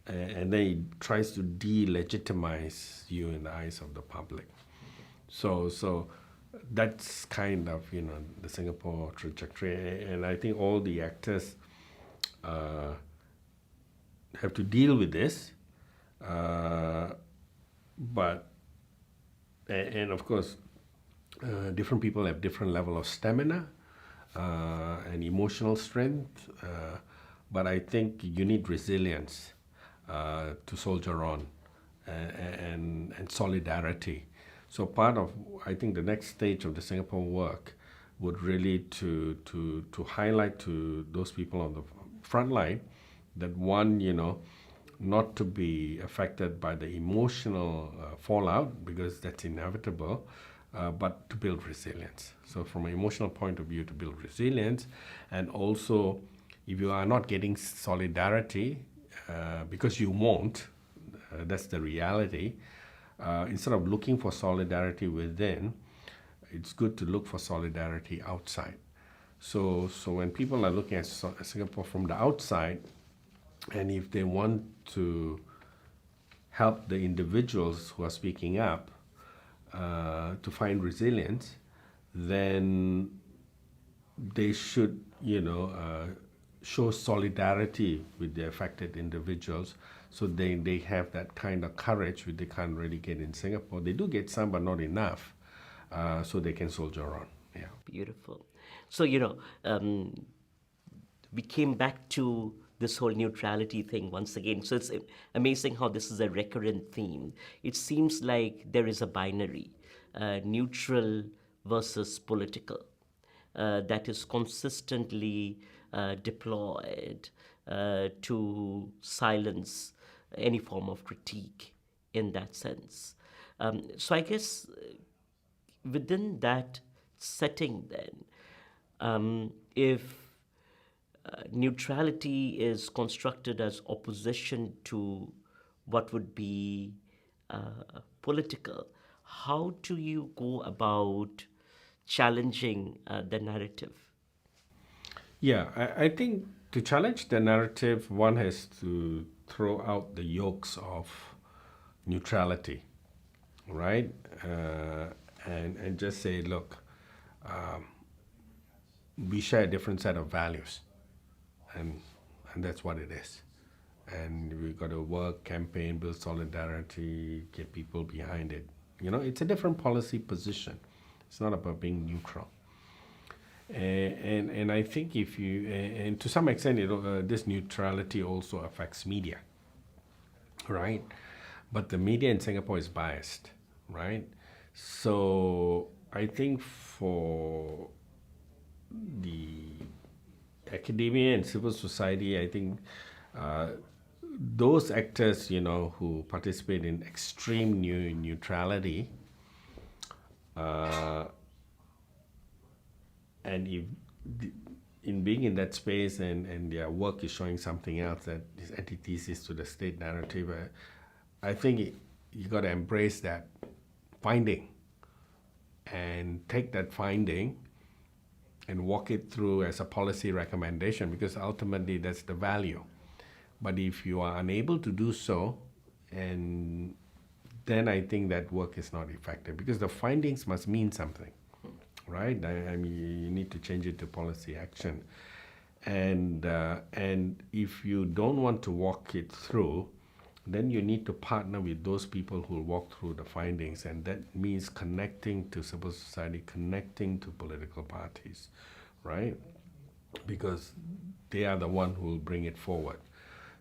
And then it tries to delegitimize you in the eyes of the public. So that's kind of the Singapore trajectory, and I think all the actors have to deal with this, but and of course, different people have different level of stamina and emotional strength, but I think you need resilience to soldier on, and solidarity. So part of, I think, the next stage of the Singapore work would really to highlight to those people on the front line that, one, not to be affected by the emotional fallout, because that's inevitable, but to build resilience. So from an emotional point of view, to build resilience, and also, if you are not getting solidarity, because you won't, that's the reality, instead of looking for solidarity within, it's good to look for solidarity outside. So when people are looking at Singapore from the outside, and if they want to help the individuals who are speaking up to find resilience, then they should, show solidarity with the affected individuals, so they have that kind of courage which they can't really get in Singapore. They do get some, but not enough, so they can soldier on. Yeah. Beautiful. So, we came back to this whole neutrality thing once again. So it's amazing how this is a recurrent theme. It seems like there is a binary, neutral versus political, that is consistently deployed to silence any form of critique in that sense. So I guess within that setting, then, if neutrality is constructed as opposition to what would be political, how do you go about challenging the narrative? Yeah, I think to challenge the narrative, one has to throw out the yokes of neutrality, right? And just say, look, we share a different set of values, and that's what it is. And we've got to work, campaign, build solidarity, get people behind it. It's a different policy position. It's not about being neutral. And I think if you, and to some extent, this neutrality also affects media, right? But the media in Singapore is biased, right? So I think for the academia and civil society, I think those actors, who participate in extreme neutrality, and if in being in that space, and their work is showing something else that is antithesis to the state narrative, I think you got to embrace that finding and take that finding and walk it through as a policy recommendation, because ultimately that's the value. But if you are unable to do so, and then I think that work is not effective because the findings must mean something, right? I mean, you need to change it to policy action, and if you don't want to walk it through, then you need to partner with those people who will walk through the findings, and that means connecting to civil society, connecting to political parties, right? Because they are the one who will bring it forward.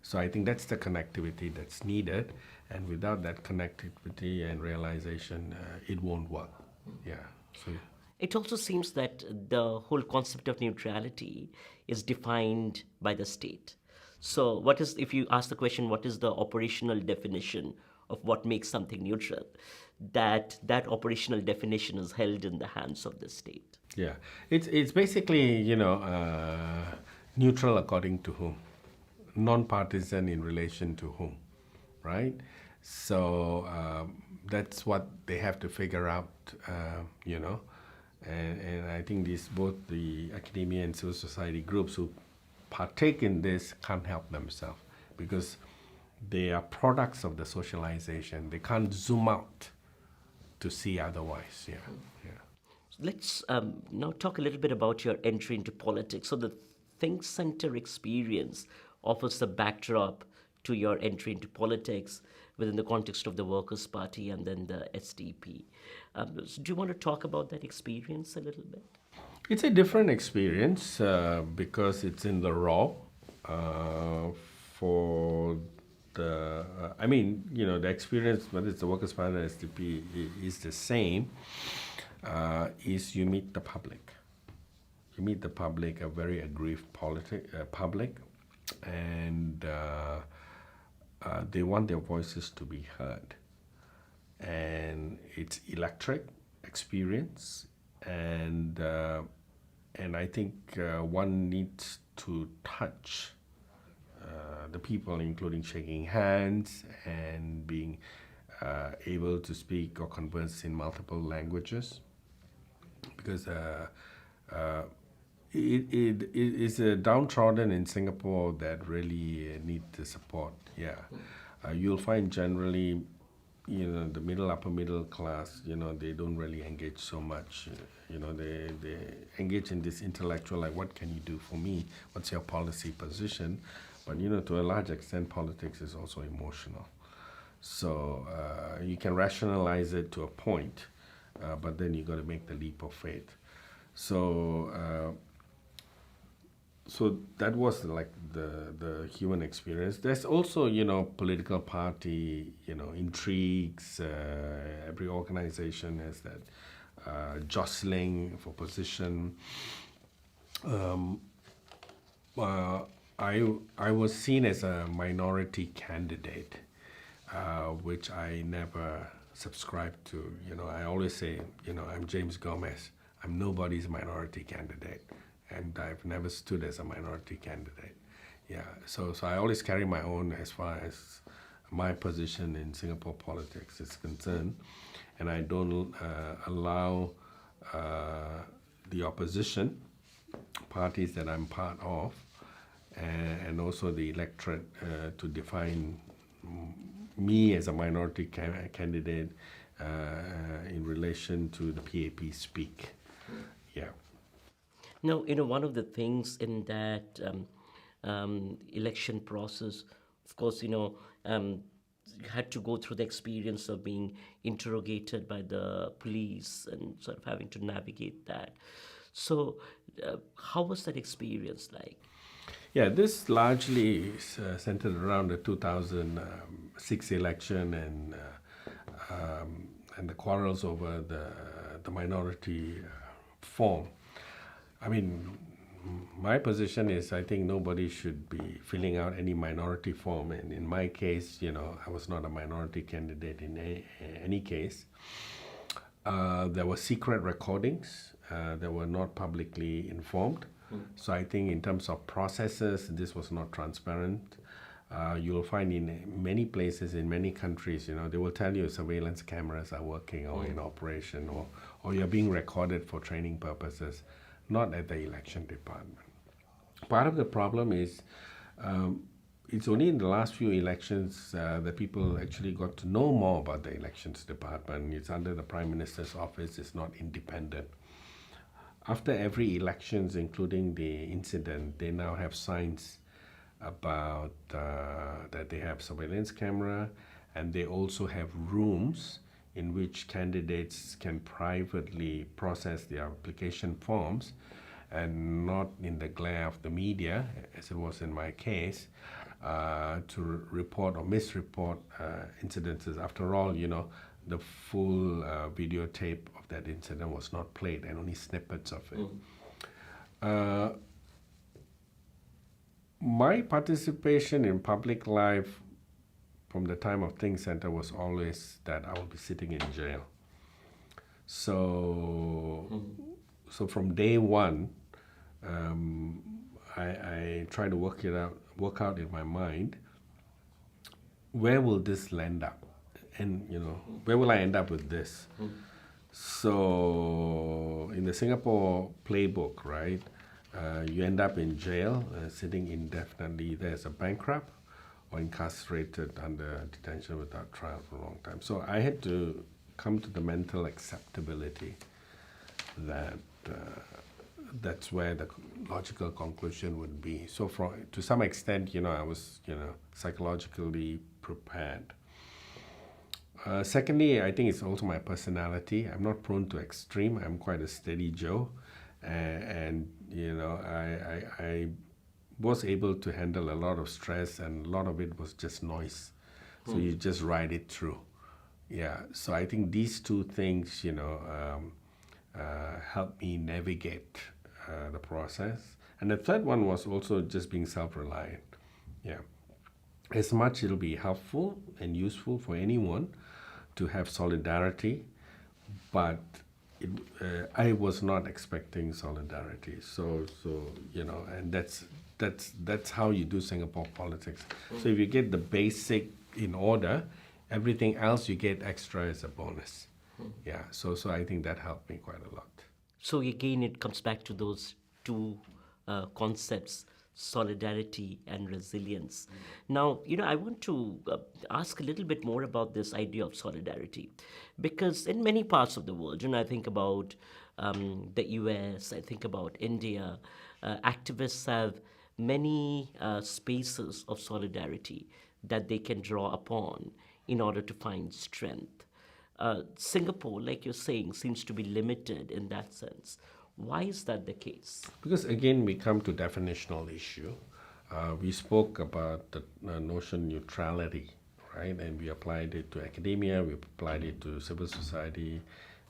So I think that's the connectivity that's needed, and without that connectivity and realization, it won't work. Yeah. So It also seems that the whole concept of neutrality is defined by the state. So, what is, if you ask the question, what is the operational definition of what makes something neutral? That operational definition is held in the hands of the state. yeah, it's basically neutral according to whom, non-partisan in relation to whom, right? So that's what they have to figure out, and I think these both the academia and civil society groups who partake in this can't help themselves because they are products of the socialization. They can't zoom out to see otherwise. Yeah, yeah. Let's now talk a little bit about your entry into politics. So, the Think Center experience offers the backdrop to your entry into politics within the context of the Workers' Party and then the SDP. So do you want to talk about that experience a little bit? It's a different experience because it's in the raw. For I mean, the experience, whether it's the Workers' Party or SDP, is the same. Is you meet the public. You meet the public, a very aggrieved public, and they want their voices to be heard. And it's electric experience, and I think one needs to touch the people, including shaking hands and being able to speak or converse in multiple languages, because it is a downtrodden in Singapore that really need the support. Yeah, you'll find generally, the upper middle class, they don't really engage so much. They engage in this intellectual, like, what can you do for me? What's your policy position? But to a large extent, politics is also emotional. So you can rationalize it to a point, but then you got to make the leap of faith. So that was like the human experience. There's also political party intrigues. Every organization has that jostling for position. I was seen as a minority candidate, which I never subscribed to. I always say, I'm James Gomez. I'm nobody's minority candidate, and I've never stood as a minority candidate. Yeah, so I always carry my own as far as my position in Singapore politics is concerned, and I don't allow the opposition parties that I'm part of, and also the electorate to define me as a minority candidate in relation to the PAP speak. Yeah. Now, one of the things in that election process, of course, you had to go through the experience of being interrogated by the police and sort of having to navigate that. So, how was that experience like? Yeah, this largely is centered around the 2006 election and the quarrels over the minority form. I mean, my position is I think nobody should be filling out any minority form. And in my case, I was not a minority candidate in any case. There were secret recordings that were not publicly informed. So I think in terms of processes, this was not transparent. You'll find in many places, in many countries, they will tell you surveillance cameras are working or in operation, or you're being recorded for training purposes, not at the election department. Part of the problem is it's only in the last few elections that people actually got to know more about the elections department. It's under the Prime Minister's office, it's not independent. After every elections, including the incident, they now have signs about that they have surveillance camera, and they also have rooms in which candidates can privately process their application forms and not in the glare of the media, as it was in my case, to report or misreport incidences. After all, the full videotape of that incident was not played and only snippets of it. Uh, my participation in public life from the time of Think Center was always that I will be sitting in jail. So, so from day one, I try to work out in my mind, where will this land up, and where will I end up with this? So in the Singapore playbook, right, you end up in jail, sitting indefinitely either as a bankrupt or incarcerated under detention without trial for a long time. So I had to come to the mental acceptability that that's where the logical conclusion would be. So to some extent, I was, psychologically prepared. Secondly, I think it's also my personality. I'm not prone to extreme. I'm quite a steady Joe, and I was able to handle a lot of stress, and a lot of it was just noise. So you just ride it through. Yeah. So I think these two things, helped me navigate the process. And the third one was also just being self-reliant. Yeah. As much it'll be helpful and useful for anyone to have solidarity, but I was not expecting solidarity. So and that's how you do Singapore politics. So if you get the basic in order, everything else you get extra as a bonus. Yeah. So I think that helped me quite a lot. So again, it comes back to those two concepts, solidarity and resilience. Now, I want to ask a little bit more about this idea of solidarity, because in many parts of the world, I think about the US, I think about India, activists have many spaces of solidarity that they can draw upon in order to find strength. Singapore, like you're saying, seems to be limited in that sense. Why is that the case? Because again, we come to definitional issue. We spoke about the notion neutrality, right? And we applied it to academia, we applied it to civil society,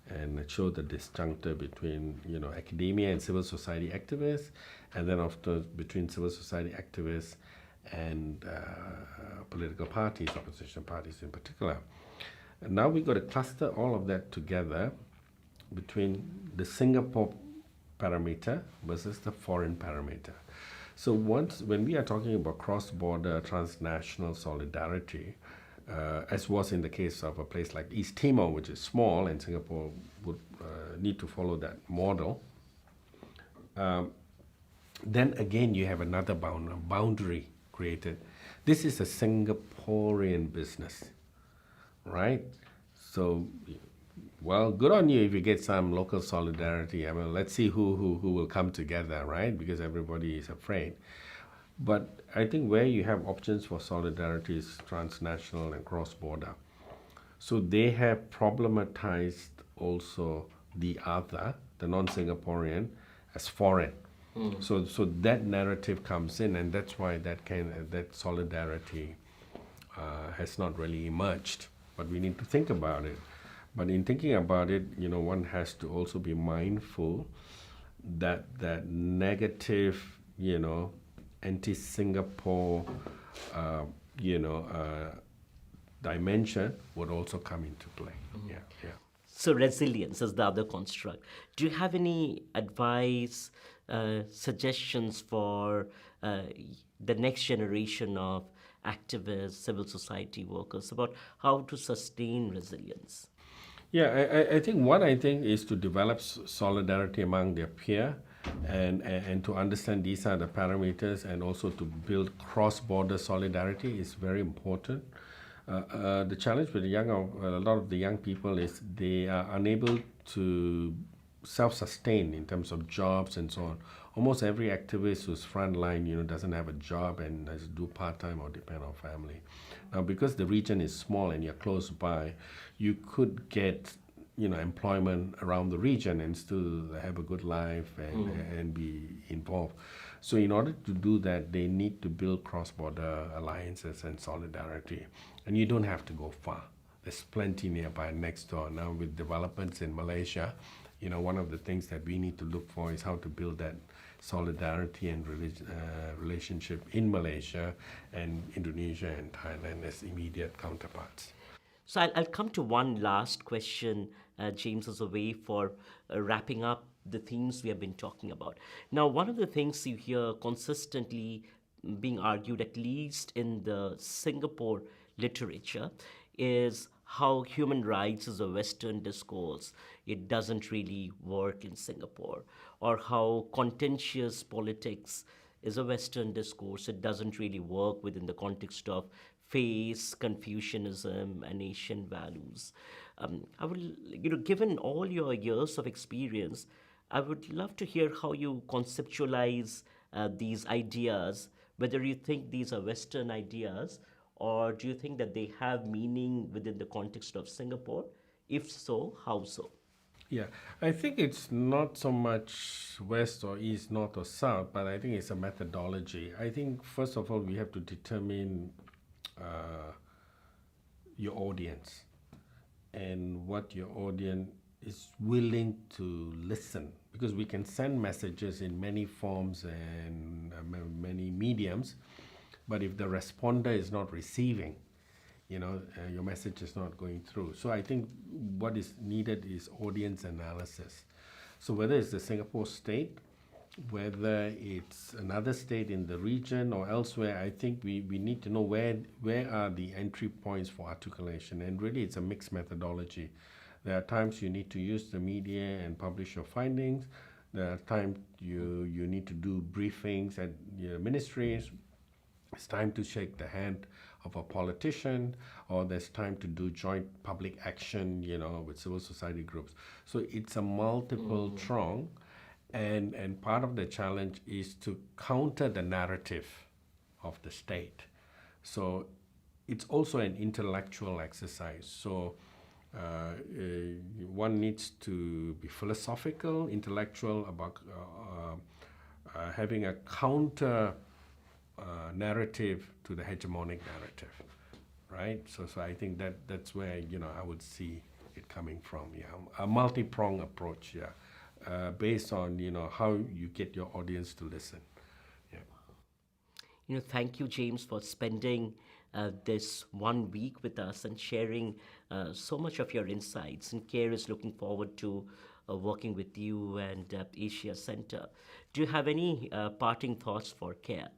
and it showed the disjuncture between academia and civil society activists, and then after between civil society activists and political parties, opposition parties in particular. And now we've got to cluster all of that together between the Singapore parameter versus the foreign parameter. So when we are talking about cross-border transnational solidarity, as was in the case of a place like East Timor, which is small, and Singapore would need to follow that model, then again you have another boundary created. This is a Singaporean business, right? So, well, good on you if you get some local solidarity. I mean, let's see who will come together, right? Because everybody is afraid. But I think where you have options for solidarity is transnational and cross-border. So they have problematized also the other, the non-Singaporean, as foreign. So that narrative comes in, and that's why that solidarity has not really emerged. But we need to think about it. But in thinking about it, one has to also be mindful that that negative, anti-Singapore, dimension would also come into play. Yeah. So resilience is the other construct. Do you have any advice, suggestions for the next generation of activists, civil society workers about how to sustain resilience? Yeah, I think what I think is to develop solidarity among their peer and to understand these are the parameters, and also to build cross-border solidarity is very important. The challenge with a lot of the young people is they are unable to self-sustain in terms of jobs and so on. Almost every activist who's frontline, doesn't have a job and has to do part-time or depend on family. Now, because the region is small and you're close by, you could get employment around the region and still have a good life and be involved. So in order to do that, they need to build cross-border alliances and solidarity. And you don't have to go far. There's plenty nearby next door. Now with developments in Malaysia, one of the things that we need to look for is how to build that solidarity and relationship in Malaysia and Indonesia and Thailand as immediate counterparts. So I'll come to one last question, James, as a way for wrapping up the themes we have been talking about. Now, one of the things you hear consistently being argued, at least in the Singapore literature, is how human rights is a Western discourse. It doesn't really work in Singapore. Or how contentious politics is a Western discourse. It doesn't really work within the context of faith, Confucianism, and Asian values. I would, given all your years of experience, I would love to hear how you conceptualize these ideas, whether you think these are Western ideas, or do you think that they have meaning within the context of Singapore? If so, how so? Yeah, I think it's not so much west or east, north or south, but I think it's a methodology. I think, first of all, we have to determine your audience and what your audience is willing to listen, because we can send messages in many forms and many mediums, but if the responder is not receiving, your message is not going through. So I think what is needed is audience analysis. So whether it's the Singapore state, whether it's another state in the region or elsewhere, I think we need to know where are the entry points for articulation. And really, it's a mixed methodology. There are times you need to use the media and publish your findings. There are times you need to do briefings at your ministries. It's time to shake the hand of a politician, or there's time to do joint public action, with civil society groups. So it's a multiple prong. And part of the challenge is to counter the narrative of the state. So it's also an intellectual exercise. So one needs to be philosophical, intellectual about having a counter narrative to the hegemonic narrative, right? So I think that's where I would see it coming from. Yeah, a multi-pronged approach. Yeah. Based on how you get your audience to listen. Yeah. Thank you, James, for spending this 1 week with us and sharing so much of your insights. And CARE is looking forward to working with you and Asia Center. Do you have any parting thoughts for CARE?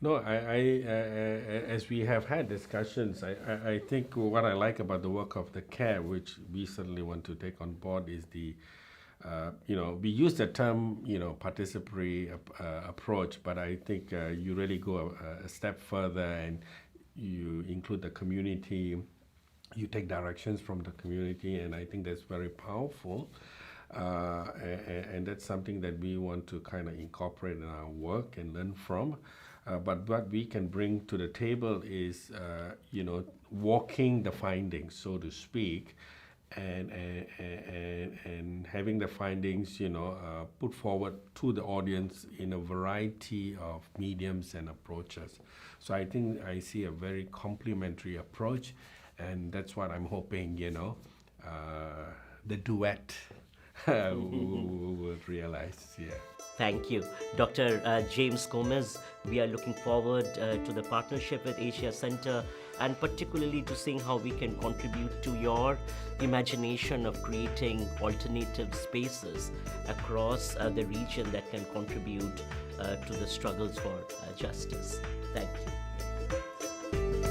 No, as we have had discussions, I think what I like about the work of the CARE, which we certainly want to take on board, is we use the term, participatory approach, but I think you really go a step further and you include the community, you take directions from the community, and I think that's very powerful. And that's something that we want to kind of incorporate in our work and learn from. But what we can bring to the table is, walking the findings, so to speak, and having the findings, put forward to the audience in a variety of mediums and approaches. So I think I see a very complementary approach, and that's what I'm hoping, the duet will realize. Yeah. Thank you. Dr. James Gomez, we are looking forward to the partnership with Asia Center, and particularly to seeing how we can contribute to your imagination of creating alternative spaces across the region that can contribute to the struggles for justice. Thank you.